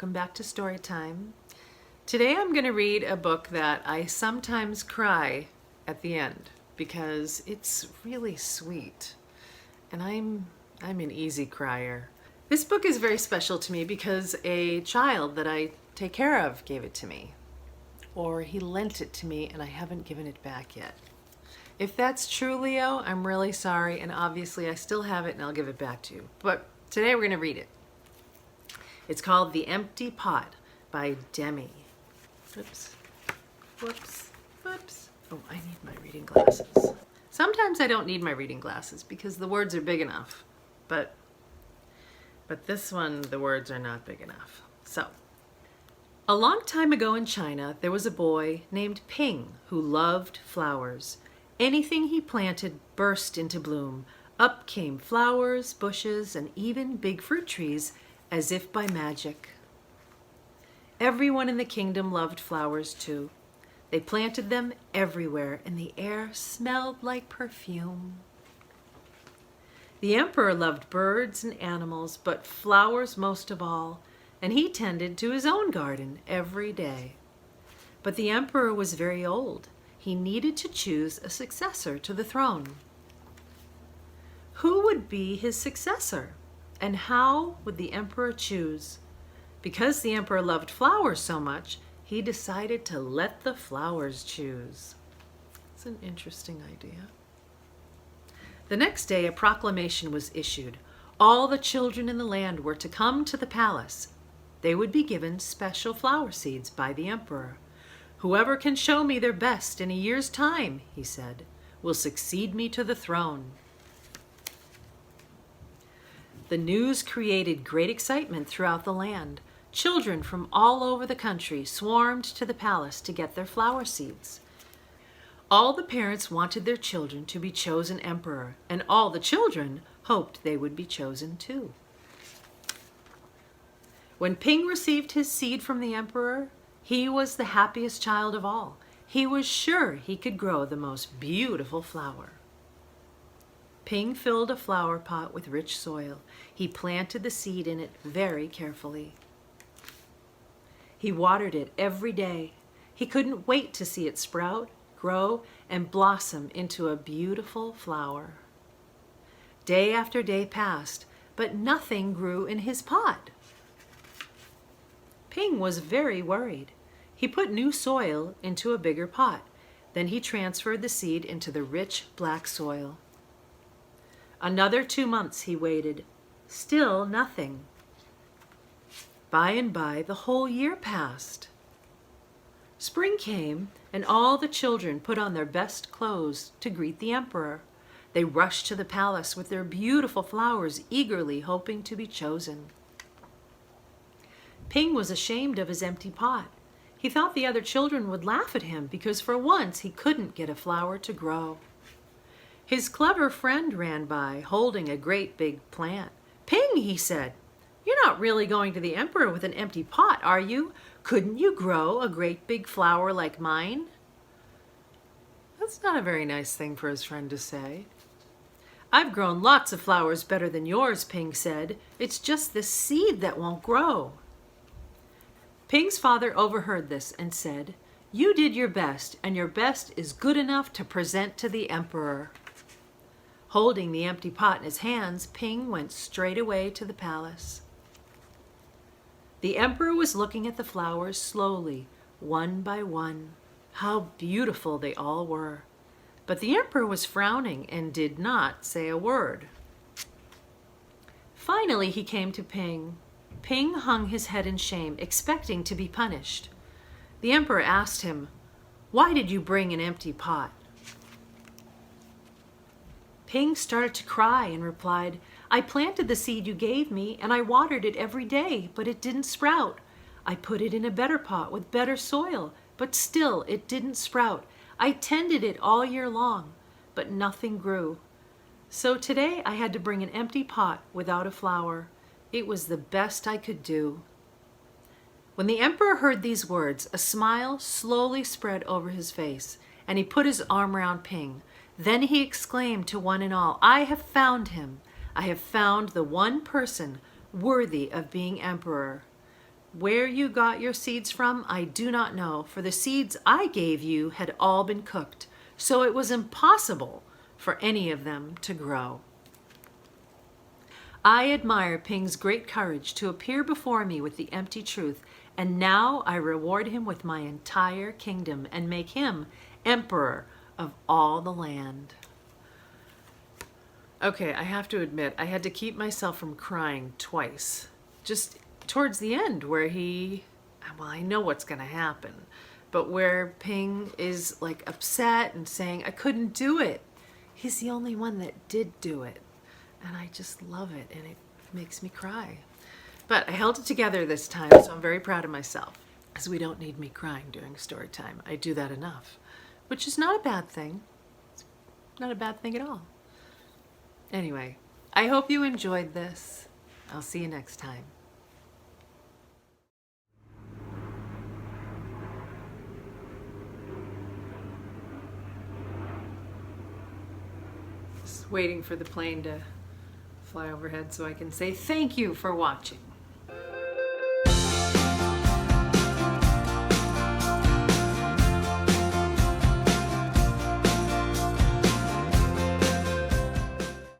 welcome back to Storytime. Today I'm going to read a book that I sometimes cry at the end because it's really sweet, and I'm an easy crier. This book is very special to me because a child that I take care of gave it to me, or he lent it to me and I haven't given it back yet. If that's true, Leo, I'm really sorry, and obviously I still have it and I'll give it back to you. But today we're going to read it. It's called The Empty Pot by Demi. Whoops. Oh, I need my reading glasses. Sometimes I don't need my reading glasses because the words are big enough. But this one, the words are not big enough. So, a long time ago in China, there was a boy named Ping who loved flowers. Anything he planted burst into bloom. Up came flowers, bushes, and even big fruit trees, as if by magic. Everyone in the kingdom loved flowers too. They planted them everywhere, and the air smelled like perfume. The emperor loved birds and animals, but flowers most of all, and he tended to his own garden every day. But the emperor was very old. He needed to choose a successor to the throne. Who would be his successor? And how would the emperor choose? Because the emperor loved flowers so much, he decided to let the flowers choose. It's an interesting idea. The next day, a proclamation was issued. All the children in the land were to come to the palace. They would be given special flower seeds by the emperor. Whoever can show me their best in a year's time, he said, will succeed me to the throne. The news created great excitement throughout the land. Children from all over the country swarmed to the palace to get their flower seeds. All the parents wanted their children to be chosen emperor, and all the children hoped they would be chosen too. When Ping received his seed from the emperor, he was the happiest child of all. He was sure he could grow the most beautiful flower. Ping filled a flower pot with rich soil. He planted the seed in it very carefully. He watered it every day. He couldn't wait to see it sprout, grow, and blossom into a beautiful flower. Day after day passed, but nothing grew in his pot. Ping was very worried. He put new soil into a bigger pot. Then he transferred the seed into the rich black soil. Another 2 months he waited. Still nothing. By and by, the whole year passed. Spring came, and all the children put on their best clothes to greet the emperor. They rushed to the palace with their beautiful flowers, eagerly hoping to be chosen. Ping was ashamed of his empty pot. He thought the other children would laugh at him because for once he couldn't get a flower to grow. His clever friend ran by, holding a great big plant. "Ping," he said, "you're not really going to the emperor with an empty pot, are you? Couldn't you grow a great big flower like mine?" That's not a very nice thing for his friend to say. "I've grown lots of flowers better than yours," Ping said. "It's just this seed that won't grow." Ping's father overheard this and said, "You did your best, and your best is good enough to present to the emperor." Holding the empty pot in his hands, Ping went straight away to the palace. The emperor was looking at the flowers slowly, one by one. How beautiful they all were. But the emperor was frowning and did not say a word. Finally, he came to Ping. Ping hung his head in shame, expecting to be punished. The emperor asked him, "Why did you bring an empty pot?" Ping started to cry and replied, "I planted the seed you gave me and I watered it every day, but it didn't sprout. I put it in a better pot with better soil, but still it didn't sprout. I tended it all year long, but nothing grew. So today I had to bring an empty pot without a flower. It was the best I could do." When the emperor heard these words, a smile slowly spread over his face, and he put his arm around Ping. Then he exclaimed to one and all, "I have found him. I have found the one person worthy of being emperor. Where you got your seeds from, I do not know, for the seeds I gave you had all been cooked, so it was impossible for any of them to grow. I admire Ping's great courage to appear before me with the empty truth, and now I reward him with my entire kingdom and make him emperor of all the land. Okay, I have to admit, I had to keep myself from crying twice. Just towards the end where well, I know what's going to happen, but where Ping is like upset and saying, I couldn't do it. He's the only one that did do it. And I just love it, and it makes me cry. But I held it together this time, so I'm very proud of myself, because we don't need me crying during story time. I do that enough, which is not a bad thing. It's not a bad thing at all. Anyway, I hope you enjoyed this. I'll see you next time. Just waiting for the plane to fly overhead so I can say thank you for watching.